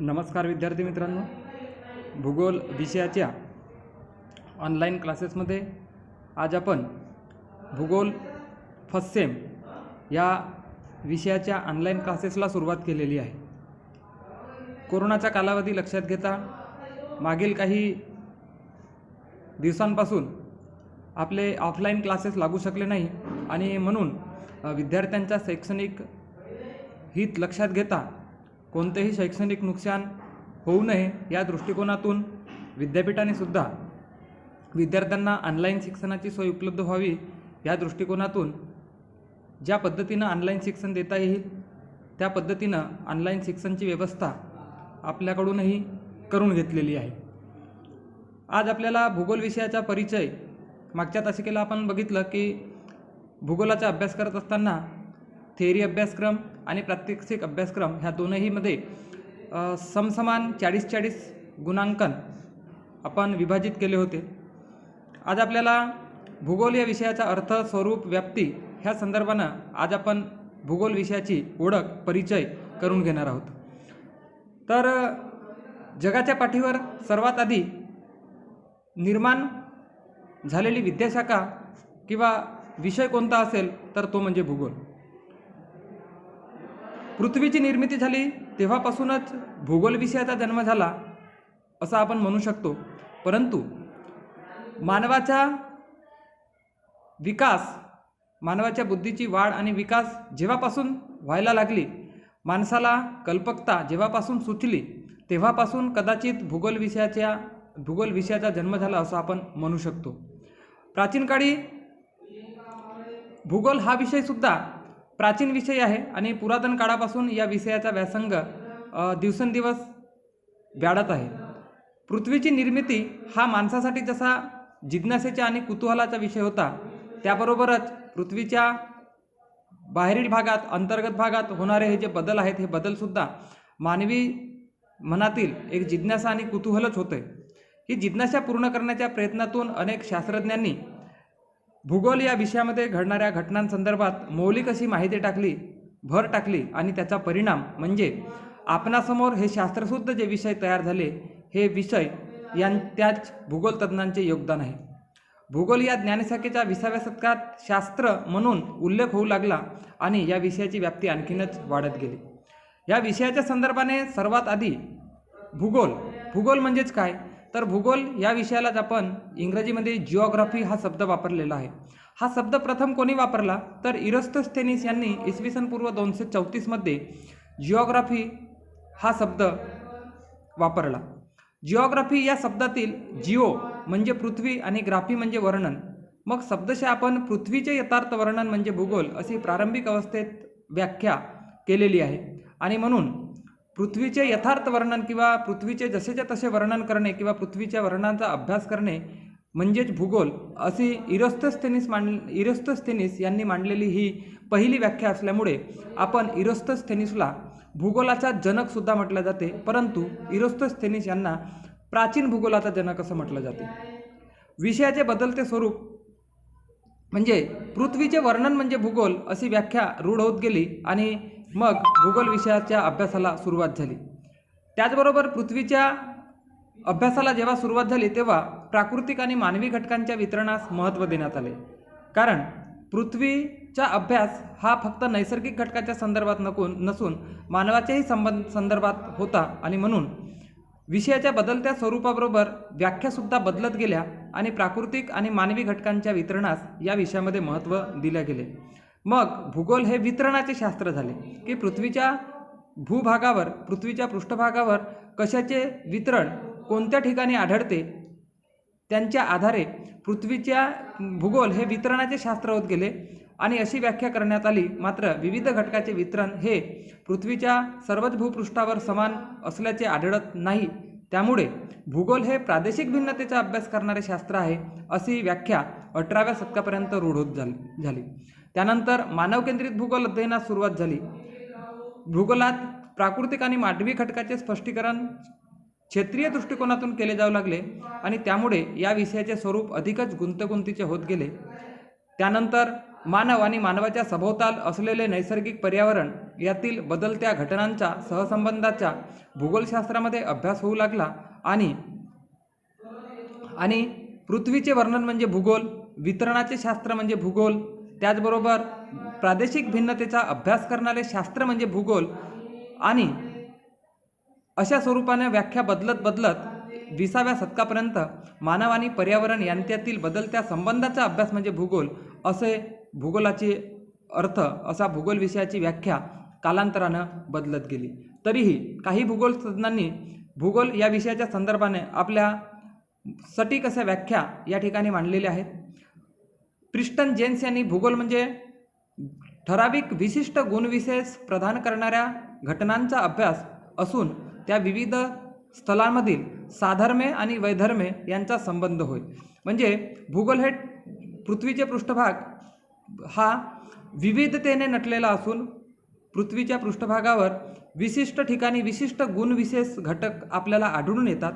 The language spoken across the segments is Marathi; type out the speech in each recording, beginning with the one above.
नमस्कार विद्यार्थी मित्रांनो, भूगोल विषयाच्या ऑनलाईन क्लासेसमध्ये आज आपण भूगोल फर्स्ट सेम या विषयाच्या ऑनलाईन क्लासेसला सुरुवात केलेली आहे. कोरोनाचा कालावधी लक्षात घेता मागील काही दिवसांपासून आपले ऑफलाईन क्लासेस लागू शकले नाही आणि म्हणून विद्यार्थ्यांच्या शैक्षणिक हित लक्षात घेता कोणतेही शैक्षणिक नुकसान होऊ नये या दृष्टिकोनातून विद्यापीठाने सुद्धा विद्यार्थ्यांना ऑनलाईन शिक्षणाची सोय उपलब्ध व्हावी या दृष्टिकोनातून ज्या पद्धतीनं ऑनलाईन शिक्षण देता येईल त्या पद्धतीनं ऑनलाईन शिक्षणाची व्यवस्था आपल्याकडूनही करून घेतलेली आहे. आज आपल्याला भूगोल विषयाचा परिचय मागच्या तासिकेला आपण बघितलं की भूगोलाचा अभ्यास करत असताना थेअरी अभ्यासक्रम आणि प्रात्यक्षिक अभ्यासक्रम ह्या दोनहीमध्ये समसमान 40-40 गुणांकन आपण विभाजित केले होते. आज आपल्याला भूगोल या विषयाचा अर्थ, स्वरूप, व्याप्ती ह्या संदर्भानं आज आपण भूगोल विषयाची ओळख, परिचय करून घेणार आहोत. तर जगाच्या पाठीवर सर्वात आधी निर्माण झालेली विद्याशाखा किंवा विषय कोणता असेल तर तो म्हणजे भूगोल. पृथ्वीची निर्मिती झाली तेव्हापासूनच भूगोल विषयाचा जन्म झाला असं आपण म्हणू शकतो. परंतु मानवाचा विकास, मानवाच्या बुद्धीची वाढ आणि विकास जेव्हापासून व्हायला लागली, माणसाला कल्पकता जेव्हापासून सुचली तेव्हापासून कदाचित भूगोल विषयाचा जन्म झाला असं आपण म्हणू शकतो. प्राचीन काळी भूगोल हा विषयसुद्धा प्राचीन विषय आहे आणि पुरातन काळापासून या विषयाचा व्यासंग दिवसेंदिवस वाढत आहे. पृथ्वीची निर्मिती हा माणसासाठी जसा जिज्ञासेचा आणि कुतूहलाचा विषय होता, त्याबरोबरच पृथ्वीच्या बाहेरील भागात, अंतर्गत भागात होणारे हे जे बदल आहेत, हे बदलसुद्धा मानवी मनातील एक जिज्ञासा आणि कुतूहलच होते. ही जिज्ञासा पूर्ण करण्याच्या प्रयत्नातून अनेक शास्त्रज्ञांनी भूगोल या विषयामध्ये घडणाऱ्या घटनांसंदर्भात मौलिक अशी माहिती भर टाकली आणि त्याचा परिणाम म्हणजे आपणासमोर हे शास्त्रशुद्ध जे विषय तयार झाले, हे विषय त्याच भूगोल तज्ज्ञांचे योगदान आहे. भूगोल या ज्ञानशाखेच्या 20व्या शतकात शास्त्र म्हणून उल्लेख होऊ लागला आणि या विषयाची व्याप्ती आणखीनच वाढत गेली. या विषयाच्या संदर्भाने सर्वात आधी भूगोल म्हणजेच काय, तर भूगोल या विषयालाच आपण इंग्रजीमध्ये जिओग्राफी हा शब्द वापरलेला आहे. हा शब्द प्रथम कोणी वापरला तर इरोस्टोस्थेनीस यांनी इसवी सन पूर्व 234 मध्ये जिओग्राफी हा शब्द वापरला. जिओग्राफी या शब्दातील जिओ म्हणजे पृथ्वी आणि ग्राफी म्हणजे वर्णन. मग शब्दशः आपण पृथ्वीचे यथार्थ वर्णन म्हणजे भूगोल अशी प्रारंभिक अवस्थेत व्याख्या केलेली आहे. आणि म्हणून पृथ्वीचे यथार्थ वर्णन किंवा पृथ्वीचे जसेच्या तसे वर्णन करणे किंवा पृथ्वीच्या वर्णांचा अभ्यास करणे म्हणजेच भूगोल अशी इरोस्टोस्थेनीस यांनी मांडलेली ही पहिली व्याख्या असल्यामुळे आपण इरोस्टोस्थेनीसला भूगोलाचा जनकसुद्धा म्हटलं जाते. परंतु इरोस्टोस्थेनीस यांना प्राचीन भूगोलाचा जनक असं म्हटलं जाते. विषयाचे बदलते स्वरूप म्हणजे पृथ्वीचे वर्णन म्हणजे भूगोल अशी व्याख्या रूढ होत गेली आणि मग भूगोल विषयाच्या अभ्यासाला सुरुवात झाली. त्याचबरोबर पृथ्वीच्या अभ्यासाला जेव्हा सुरुवात झाली तेव्हा प्राकृतिक आणि मानवी घटकांच्या वितरणास महत्त्व देण्यात आले. कारण पृथ्वीचा अभ्यास हा फक्त नैसर्गिक घटकाच्या संदर्भात नसून मानवाच्याही संदर्भात होता आणि म्हणून विषयाच्या बदलत्या स्वरूपाबरोबर व्याख्यासुद्धा बदलत गेल्या आणि प्राकृतिक आणि मानवी घटकांच्या वितरणास या विषयामध्ये महत्त्व दिले गेले. मग भूगोल हे वितरणाचे शास्त्र झाले की पृथ्वीच्या भूभागावर, पृथ्वीच्या पृष्ठभागावर कशाचे वितरण कोणत्या ठिकाणी आढळते त्यांच्या आधारे पृथ्वीच्या भूगोल हे वितरणाचे शास्त्र होत गेले आणि अशी व्याख्या करण्यात आली. मात्र विविध घटकाचे वितरण हे पृथ्वीच्या सर्वच भूपृष्ठावर समान असल्याचे आढळत नाही. त्यामुळे भूगोल हे प्रादेशिक भिन्नतेचा अभ्यास करणारे शास्त्र आहे अशी व्याख्या 18व्या शतकापर्यंत रूढ होत झाली. त्यानंतर मानवकेंद्रित भूगोल अध्ययनास सुरुवात झाली. भूगोलात प्राकृतिक आणि मानवी घटकाचे स्पष्टीकरण क्षेत्रीय दृष्टिकोनातून केले जाऊ लागले आणि त्यामुळे या विषयाचे स्वरूप अधिकच गुंतागुंतीचे होत गेले. त्यानंतर मानव आणि मानवाच्या सभोवताल असलेले नैसर्गिक पर्यावरण यातील बदलत्या घटनांच्या सहसंबंधाच्या भूगोलशास्त्रामध्ये अभ्यास होऊ लागला आणि पृथ्वीचे वर्णन म्हणजे भूगोल, वितरणाचे शास्त्र म्हणजे भूगोल, त्याचबरोबर प्रादेशिक भिन्नतेचा अभ्यास करणारे शास्त्र म्हणजे भूगोल आणि अशा स्वरूपाने व्याख्या बदलत 20व्या शतकापर्यंत मानव आणि पर्यावरण यांच्यातील बदलत्या संबंधाचा अभ्यास म्हणजे भूगोल असे भूगोलाचे अर्थ असा भूगोल विषयाची व्याख्या कालांतरानं बदलत गेली। तरीही काही भूगोल तज्ञांनी भूगोल या विषयाच्या संदर्भाने आपल्या सटीक अशा व्याख्या या ठिकाणी मांडलेल्या आहेत। प्रिस्टन जेन्स यांनी भूगोल म्हणजे ठराविक विशिष्ट गुणविशेष प्रदान करणाऱ्या घटनांचा अभ्यास असून त्या विविध स्थलांमधील साधर्म्य आणि वैधर्म्य यांचा संबंध होय। म्हणजे भूगोल हे पृथ्वीचे पृष्ठभाग हा विविधतेने नटलेला असून पृथ्वीच्या पृष्ठभागावर विशिष्ट ठिकाणी विशिष्ट गुणविशेष घटक आपल्याला आढळून येतात।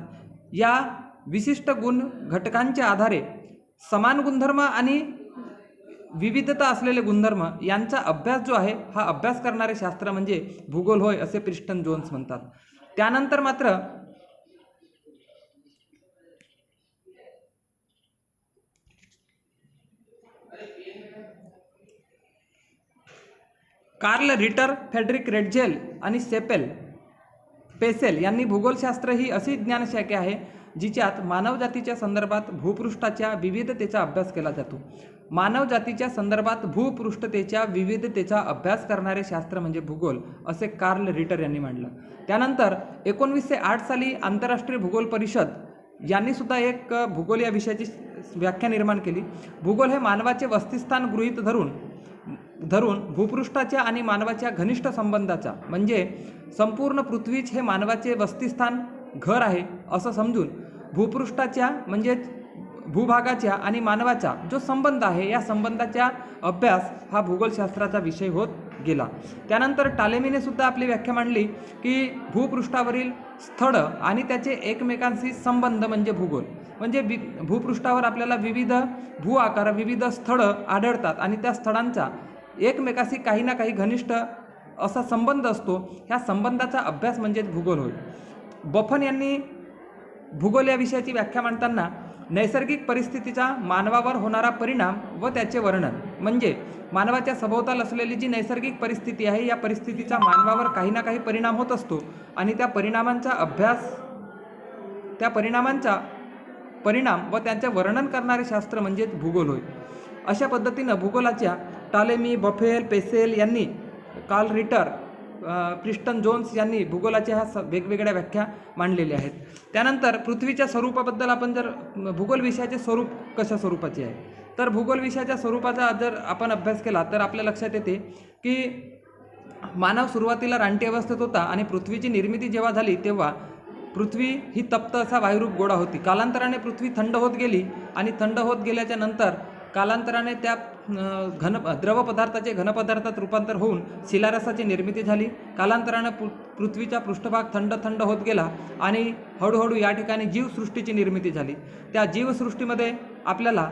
या विशिष्ट गुण घटकांच्या आधारे समान गुणधर्म आणि विविधता असलेले गुणधर्म यांचा अभ्यास जो आहे हा अभ्यास करणारे शास्त्र म्हणजे भूगोल होय असे प्रिस्टन जोन्स म्हणतात। त्यानंतर मात्र कार्ल रिटर, फेडरिक रेडझेल आणि पेसेल यांनी भूगोलशास्त्र ही अशी ज्ञानशाखा आहे जिच्यात मानवजातीच्या संदर्भात भूपृष्ठाच्या विविधतेचा अभ्यास केला जातो। मानवजातीच्या संदर्भात भूपृष्ठतेच्या विविधतेचा अभ्यास करणारे शास्त्र म्हणजे भूगोल असे कार्ल रिटर यांनी मांडलं। त्यानंतर 1908 साली आंतरराष्ट्रीय भूगोल परिषद यांनी सुद्धा एक भूगोल या विषयाची व्याख्या निर्माण केली। भूगोल हे मानवाचे वस्तिस्थान गृहीत धरून भूपृष्ठाच्या आणि मानवाच्या घनिष्ठ संबंधाचा म्हणजे संपूर्ण पृथ्वीच हे मानवाचे वस्तिस्थान घर आहे असं समजून भूपृष्ठाच्या म्हणजे भूभागाच्या आणि मानवाचा जो संबंध आहे या संबंधाचा अभ्यास हा भूगोलशास्त्राचा विषय होत गेला। त्यानंतर टालेमीने सुद्धा आपली व्याख्या मांडली की भूपृष्ठावरील स्थळ आणि त्याचे एकमेकांशी संबंध म्हणजे भूगोल। म्हणजे भूपृष्ठावर आपल्याला विविध भू आकार विविध स्थळं आढळतात आणि त्या स्थळांचा एकमेकाशी काही ना काही घनिष्ठ असा संबंध असतो। ह्या संबंधाचा अभ्यास म्हणजे भूगोल होय। बफन यांनी भूगोल या विषयाची व्याख्या मांडताना नैसर्गिक परिस्थितीचा मानवावर होणारा परिणाम व त्याचे वर्णन म्हणजे मानवाच्या सभोवताल असलेली जी नैसर्गिक परिस्थिती आहे या परिस्थितीचा मानवावर काही ना काही परिणाम होत असतो आणि त्या परिणामांचा अभ्यास त्या परिणाम व त्यांचे वर्णन करणारे शास्त्र म्हणजे भूगोल होय। अशा पद्धतीनं भूगोलाच्या टालेमी, बफेल, पेसेल यांनी, कार्ल रिटर, प्रिस्टन जोन्स यांनी भूगोलाच्या ह्या वेगवेगळ्या व्याख्या मांडलेल्या आहेत। त्यानंतर पृथ्वीच्या स्वरूपाबद्दल आपण जर भूगोल विषयाचे स्वरूप कशा स्वरूपाचे आहे तर भूगोल विषयाच्या स्वरूपाचा जर आपण अभ्यास केला तर आपल्या लक्षात येते की मानव सुरुवातीला रानटी अवस्थेत होता आणि पृथ्वीची निर्मिती जेव्हा झाली तेव्हा पृथ्वी ही तप्त असा वायुरूप गोळा होती। कालांतराने पृथ्वी थंड होत गेली आणि थंड होत गेल्याच्या नंतर कालांतराने त्या द्रव पदार्थाचे घनपदार्थात रूपांतर होऊन शिलारसाची निर्मिती झाली। कालांतराने पृथ्वीचा पृष्ठभाग थंड होत गेला आणि हळूहळू या ठिकाणी जीवसृष्टीची निर्मिती झाली। त्या जीवसृष्टीमध्ये आपल्याला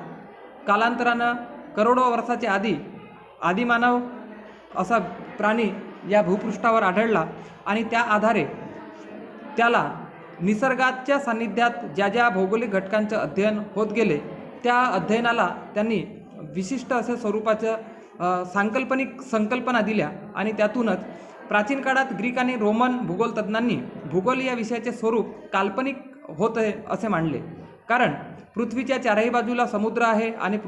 कालांतरानं करोडो वर्षाचे आदिमानव असा प्राणी या भूपृष्ठावर आढळला आणि त्या आधारे त्याला निसर्गाच्या सान्निध्यात ज्या ज्या भौगोलिक घटकांचं अध्ययन होत गेले त्या अध्ययनाला त्यांनी विशिष्ट असे स्वरूपाचं संकल्पना दिल्या आणि त्यातूनच प्राचीन काळात ग्रीक आणि रोमन भूगोलतज्ञांनी भूगोल या विषयाचे स्वरूप काल्पनिक होते असे मानले। कारण पृथ्वीच्या चारही बाजूला समुद्र आहे आणि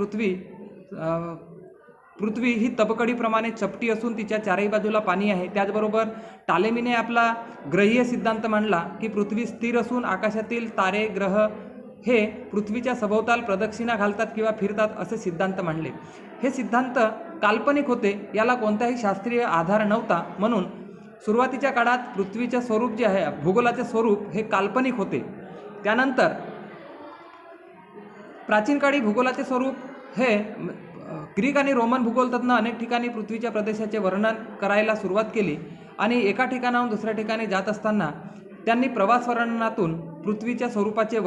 पृथ्वी ही तबकडीप्रमाणे चपटी असून तिच्या चारही बाजूला पाणी आहे। त्याचबरोबर टालेमीने आपला ग्रहीय सिद्धांत मांडला की पृथ्वी स्थिर असून आकाशातील तारे ग्रह हे पृथ्वीच्या सभोवताल प्रदक्षिणा घालतात किंवा फिरतात असे सिद्धांत मांडले। हे सिद्धांत काल्पनिक होते, याला कोणताही शास्त्रीय आधार नव्हता, म्हणून सुरुवातीच्या काळात पृथ्वीचे स्वरूप जे आहे भूगोलाचे स्वरूप हे काल्पनिक होते। त्यानंतर प्राचीन काळी भूगोलाचे स्वरूप हे ग्रीक आणि रोमन भूगोलतज्ञ अनेक ठिकाणी पृथ्वीच्या प्रदेशाचे वर्णन करायला सुरुवात केली आणि एका ठिकाणाहून दुसऱ्या ठिकाणी जात असताना त्यांनी प्रवास वर्णनातून पृथ्वीच्या स्वरूपाचे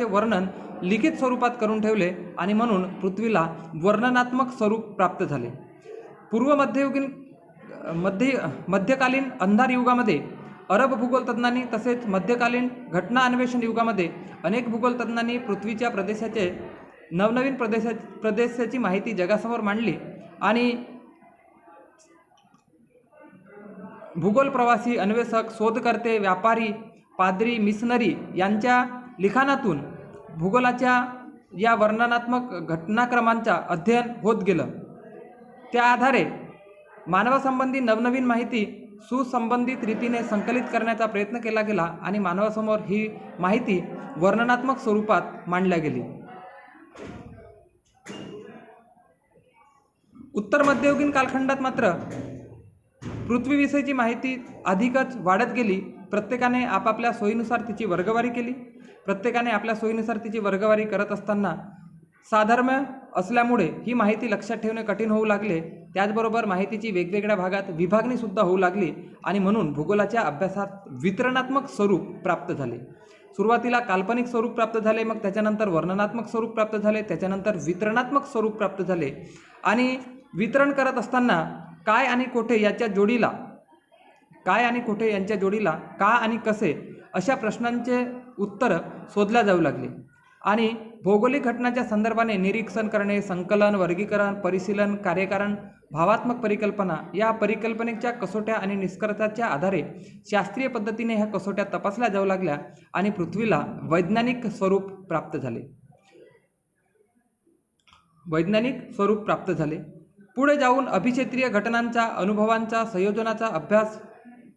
वर्णन लिखित स्वरूपात करून ठेवले आणि म्हणून पृथ्वीला वर्णनात्मक स्वरूप प्राप्त झाले। पूर्व मध्ययुगीन मध्यकालीन अंधार युगामध्ये अरब भूगोलतज्ञांनी तसेच मध्यकालीन घटना अन्वेषण युगामध्ये अनेक भूगोलतज्ञांनी पृथ्वीच्या प्रदेशाचे नवनवीन प्रदेशाची माहिती जगासमोर मांडली आणि भूगोल प्रवासी, अन्वेषक, शोधकर्ते, व्यापारी, पाद्री, मिशनरी यांच्या लिखाणातून भूगोलाच्या या वर्णनात्मक घटनाक्रमांचा अध्ययन होत गेलं. त्या आधारे मानवासंबंधी नवनवीन माहिती सुसंबंधित रीतीने संकलित करण्याचा प्रयत्न केला गेला आणि मानवासमोर ही माहिती वर्णनात्मक स्वरूपात मांडल्या गेली. उत्तर मध्ययुगीन कालखंडात मात्र पृथ्वीविषयीची माहिती अधिकच वाढत गेली. प्रत्येकाने आपापल्या सोयीनुसार तिची वर्गवारी केली. प्रत्येकाने आपल्या सोयीनुसार तिची वर्गवारी करत असताना साधर्म्य असल्यामुळे ही माहिती लक्षात ठेवणे कठीण होऊ लागले. त्याचबरोबर माहितीची वेगवेगळ्या भागात विभागणीसुद्धा होऊ लागली आणि म्हणून भूगोलाच्या अभ्यासात वितरणात्मक स्वरूप प्राप्त झाले. सुरुवातीला काल्पनिक स्वरूप प्राप्त झाले, मग त्याच्यानंतर वर्णनात्मक स्वरूप प्राप्त झाले, त्याच्यानंतर वितरणात्मक स्वरूप प्राप्त झाले. आणि वितरण करत असताना काय आणि कोठे यांच्या जोडीला का आणि कसे अशा प्रश्नांचे उत्तर शोधल्या जाऊ लागले. आणि भौगोलिक घटनाच्या संदर्भाने निरीक्षण करणे, संकलन, वर्गीकरण, परिशीलन, कार्यकारण, भावात्मक परिकल्पना या परिकल्पनेच्या कसोट्या आणि निष्कर्षाच्या आधारे शास्त्रीय पद्धतीने ह्या कसोट्या तपासल्या जाऊ लागल्या आणि पृथ्वीला वैज्ञानिक स्वरूप प्राप्त झाले. पुढे जाऊन अभिक्षेत्रीय घटनांचा, अनुभवांचा, संयोजनाचा अभ्यास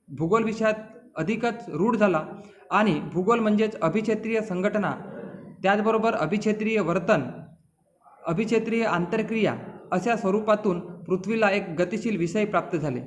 भूगोल विषयात अधिकच रूढ झाला आणि भूगोल म्हणजेच अभिक्षेत्रीय संघटना, त्याचबरोबर अभिक्षेत्रीय वर्तन, अभिक्षेत्रीय आंतरक्रिया अशा स्वरूपातून पृथ्वीला एक गतिशील विषय प्राप्त झाले.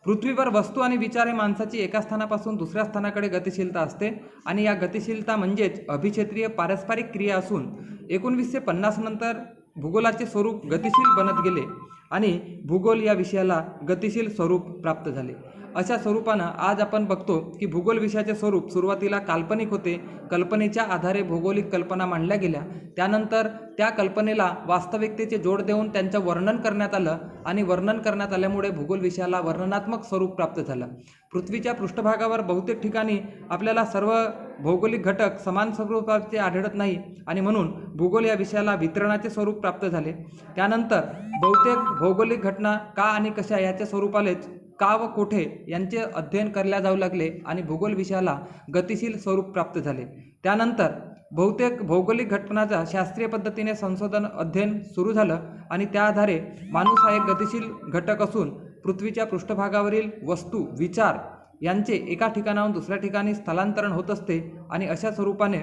पृथ्वीवर वस्तू आणि विचार हे माणसाची एका स्थानापासून दुसऱ्या स्थानाकडे गतिशीलता असते आणि या गतिशीलता म्हणजेच अभिक्षेत्रीय पारस्परिक क्रिया असून 1950 नंतर भूगोलाचे स्वरूप गतिशील बनत गेले आणि भूगोल या विषयाला गतिशील स्वरूप प्राप्त झाले. अशा स्वरूपानं आज आपण बघतो की भूगोल विषयाचे स्वरूप सुरुवातीला काल्पनिक होते. कल्पनेच्या आधारे भौगोलिक कल्पना मांडल्या गेल्या. त्यानंतर त्या कल्पनेला वास्तविकतेचे जोड देऊन त्यांचं वर्णन करण्यात आलं आणि वर्णन करण्यात आल्यामुळे भूगोल विषयाला वर्णनात्मक स्वरूप प्राप्त झालं. पृथ्वीच्या पृष्ठभागावर बहुतेक ठिकाणी आपल्याला सर्व भौगोलिक घटक समान स्वरूपाचे आढळत नाही आणि म्हणून भूगोल या विषयाला वितरणाचे स्वरूप प्राप्त झाले. त्यानंतर बहुतेक भौगोलिक घटना का आणि कशा याच्या स्वरूपालेच का व कोठे यांचे अध्ययन करायला जाऊ लागले आणि भूगोल विषयाला गतिशील स्वरूप प्राप्त झाले. त्यानंतर बहुतेक भौगोलिक घटनाचा शास्त्रीय पद्धतीने संशोधन अध्ययन सुरू झालं आणि त्या आधारे माणूस हा एक गतिशील घटक असून पृथ्वीच्या पृष्ठभागावरील वस्तू, विचार यांचे एका ठिकाणाहून दुसऱ्या ठिकाणी स्थलांतरण होत असते आणि अशा स्वरूपाने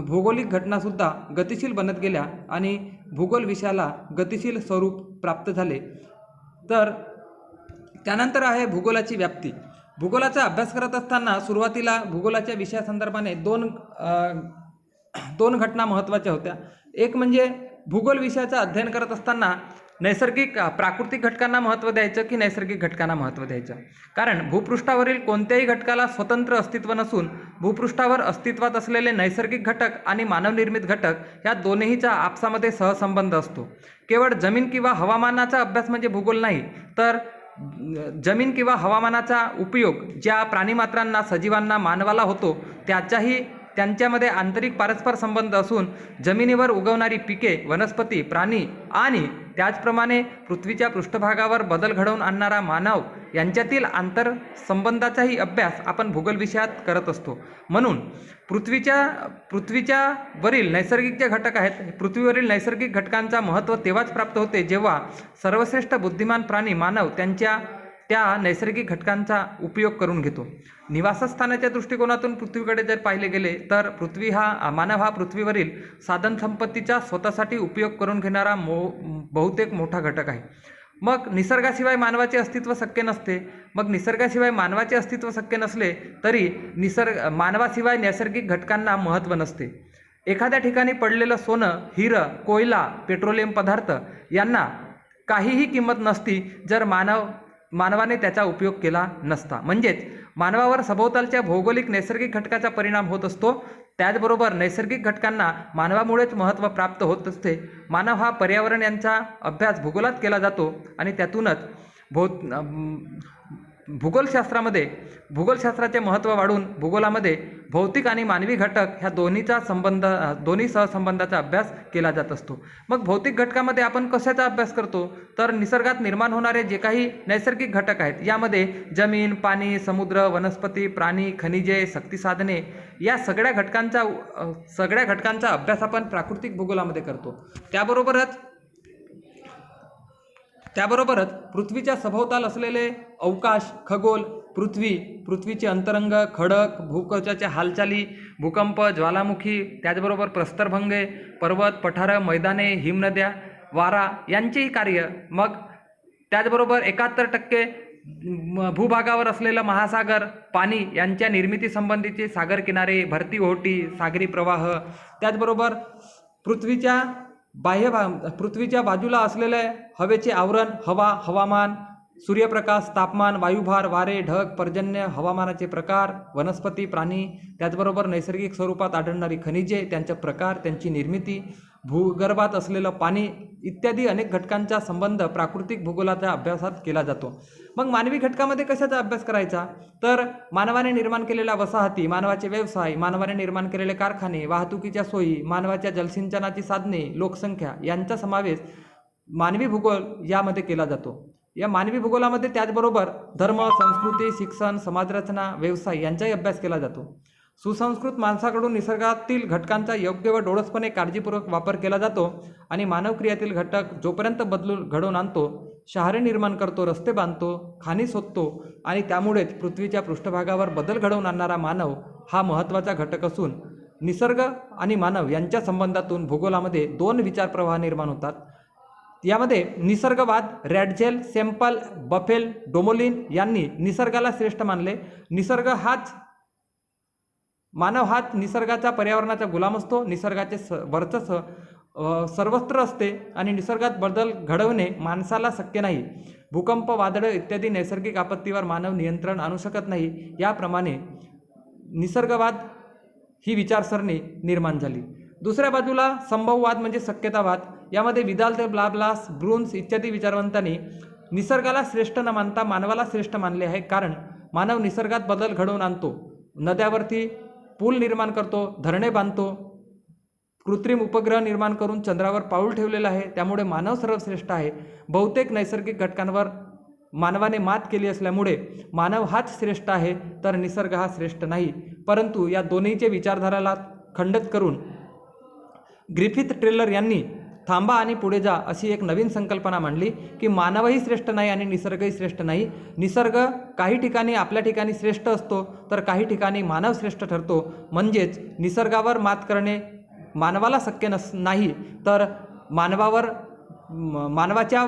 भौगोलिक घटनासुद्धा गतिशील बनत गेल्या आणि भूगोल विषयाला गतिशील स्वरूप प्राप्त झाले. तर त्यानंतर आहे भूगोलाची व्याप्ती. भूगोलाचा अभ्यास करत असताना सुरुवातीला भूगोलाच्या विषयासंदर्भाने दोन घटना महत्त्वाच्या होत्या. एक म्हणजे भूगोल विषयाचं अध्ययन करत असताना प्राकृतिक घटकांना महत्त्व द्यायचं की नैसर्गिक घटकांना महत्त्व द्यायचं. कारण भूपृष्ठावरील कोणत्याही घटकाला स्वतंत्र अस्तित्व नसून भूपृष्ठावर अस्तित्वात असलेले नैसर्गिक घटक आणि मानवनिर्मित घटक या दोन्हीचा आपसामध्ये सहसंबंध असतो. केवळ जमीन किंवा हवामानाचा अभ्यास म्हणजे भूगोल नाही, तर जमीन किंवा हवामानाचा उपयोग ज्या प्राणीमात्रांना, सजीवांना, मानवाला होतो त्यांच्यामध्ये आंतरिक परस्पर संबंध असून जमिनीवर उगवणारी पिके, वनस्पती, प्राणी आणि त्याचप्रमाणे पृथ्वीच्या पृष्ठभागावर बदल घडवून आणणारा मानव यांच्यातील आंतरसंबंधाचाही अभ्यास आपण भूगोल विषयात करत असतो. म्हणून पृथ्वीच्या वरील नैसर्गिक जे घटक आहेत, पृथ्वीवरील नैसर्गिक घटकांचा महत्त्व तेव्हाच प्राप्त होते जेव्हा सर्वश्रेष्ठ बुद्धिमान प्राणी मानव त्या नैसर्गिक घटकांचा उपयोग करून घेतो. निवासस्थानाच्या दृष्टिकोनातून पृथ्वीकडे जर पाहिले गेले तर मानव हा पृथ्वीवरील साधनसंपत्तीचा स्वतःसाठी उपयोग करून घेणारा बहुतेक मोठा घटक आहे. मग निसर्गाशिवाय मानवाचे अस्तित्व शक्य नसते. मग निसर्गाशिवाय मानवाचे अस्तित्व शक्य नसले तरी मानवाशिवाय नैसर्गिक घटकांना महत्त्व नसते. एखाद्या ठिकाणी पडलेलं सोनं, हिरं, कोयला, पेट्रोलियम पदार्थ यांना काहीही किंमत नसती जर मानवाने त्याचा उपयोग केला नसता. म्हणजेच मानवावर सभोवतालच्या भौगोलिक नैसर्गिक घटकाचा परिणाम होत असतो. त्याचबरोबर नैसर्गिक घटकांना मानवामुळेच महत्त्व प्राप्त होत असते. मानव हा पर्यावरण यांचा अभ्यास भूगोलात केला जातो आणि त्यातूनच भूगोलशास्त्राचे महत्त्व वाढून भूगोलामध्ये भौतिक आणि मानवी घटक ह्या दोन्ही सहसंबंधाचा अभ्यास केला जात असतो. मग भौतिक घटकामध्ये आपण कशाचा अभ्यास करतो तर निसर्गात निर्माण होणारे जे काही नैसर्गिक घटक आहेत यामध्ये जमीन, पाणी, समुद्र, वनस्पती, प्राणी, खनिजे, शक्तिसाधने या सगळ्या घटकांचा अभ्यास आपण प्राकृतिक भूगोलामध्ये करतो. त्याबरोबरच पृथ्वीच्या सभोवताल असलेले अवकाश, खगोल, पृथ्वीचे अंतरंग, खडक, भूकवचाच्या हालचाली, भूकंप, ज्वालामुखी, त्याचबरोबर प्रस्तरभंगे, पर्वत, पठारं, मैदाने, हिमनद्या, वारा यांचेही कार्य, मग त्याचबरोबर 71% भूभागावर असलेलं महासागर, पाणी यांच्या निर्मितीसंबंधीचे सागर किनारे, भरती ओहोटी, सागरी प्रवाह, त्याचबरोबर पृथ्वीच्या बाजूला असलेले हवेचे आवरण, हवामान, सूर्यप्रकाश, तापमान, वायुभार, वारे, ढग, पर्जन्य, हवामानाचे प्रकार, वनस्पती, प्राणी, त्याचबरोबर नैसर्गिक स्वरूपात आढळणारी खनिजे, त्यांचे प्रकार, त्यांची निर्मिती, भूगर्भात असलेलं पाणी इत्यादी अनेक घटकांचा संबंध प्राकृतिक भूगोलाच्या अभ्यासात केला जातो. मग मानवी घटकामध्ये कशाचा अभ्यास करायचा तर मानवाने निर्माण केलेल्या वसाहती, मानवाचे व्यवसाय, मानवाने निर्माण केलेले कारखाने, वाहतुकीच्या सोयी, मानवाच्या जलसिंचनाची साधने, लोकसंख्या यांचा समावेश मानवी भूगोल यामध्ये केला जातो. या मानवी भूगोलामध्ये त्याचबरोबर धर्म, संस्कृती, शिक्षण, समाजरचना, व्यवसाय यांचाही अभ्यास केला जातो. सुसंस्कृत माणसाकडून निसर्गातील घटकांचा योग्य व डोळसपणे काळजीपूर्वक वापर केला जातो आणि मानव क्रियातील घटक जोपर्यंत घडवून आणतो, शहरे निर्माण करतो, रस्ते बांधतो, खाणी शोधतो आणि त्यामुळेच पृथ्वीच्या पृष्ठभागावर बदल घडवून आणणारा मानव हा महत्त्वाचा घटक असून निसर्ग आणि मानव यांच्या संबंधातून भूगोलामध्ये 2 विचारप्रवाह निर्माण होतात. यामध्ये निसर्गवाद, रॅडझेल, सेम्पल, बफेल, डोमोलिन यांनी निसर्गाला श्रेष्ठ मानले. मानव हाच निसर्गाचा, पर्यावरणाचा गुलाम असतो. निसर्गाचे वर्चस्व सर्वत्र असते आणि निसर्गात बदल घडवणे माणसाला शक्य नाही. भूकंप, वादळ इत्यादी नैसर्गिक आपत्तीवर मानव नियंत्रण आणू शकत नाही. याप्रमाणे निसर्गवाद ही विचारसरणी निर्माण झाली. दुसऱ्या बाजूला संभववाद म्हणजे शक्यतावाद. यामध्ये विदाल ते ब्लाब्लास, ब्रून्स इत्यादी विचारवंतांनी निसर्गाला श्रेष्ठ न मानता मानवाला श्रेष्ठ मानले आहे. कारण मानव निसर्गात बदल घडवून आणतो, नद्यावरती पूल निर्माण करतो, धरणे बांधतो, कृत्रिम उपग्रह निर्माण करून चंद्रावर पाऊल ठेवलेलं आहे. त्यामुळे मानव सर्वश्रेष्ठ आहे. बहुतेक नैसर्गिक घटकांवर मानवाने मात केली असल्यामुळे मानव हाच श्रेष्ठ आहे तर निसर्ग हा श्रेष्ठ नाही. परंतु या दोन्हीचे विचारधाराला खंडित करून ग्रिफिथ टेलर यांनी थांबा आणि पुढे जा अशी एक नवीन संकल्पना मांडली की मानवही श्रेष्ठ नाही आणि निसर्गही श्रेष्ठ नाही. निसर्ग काही ठिकाणी आपल्या ठिकाणी श्रेष्ठ असतो तर काही ठिकाणी मानव श्रेष्ठ ठरतो. म्हणजेच निसर्गावर मात करणे मानवाला शक्य नाही तर मानवाच्या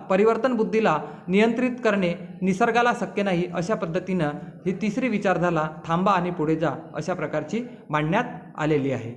परिवर्तन बुद्धीला नियंत्रित करणे निसर्गाला शक्य नाही. अशा पद्धतीनं ही तिसरी विचारधारा थांबा आणि पुढे जा अशा प्रकारची मांडण्यात आलेली आहे.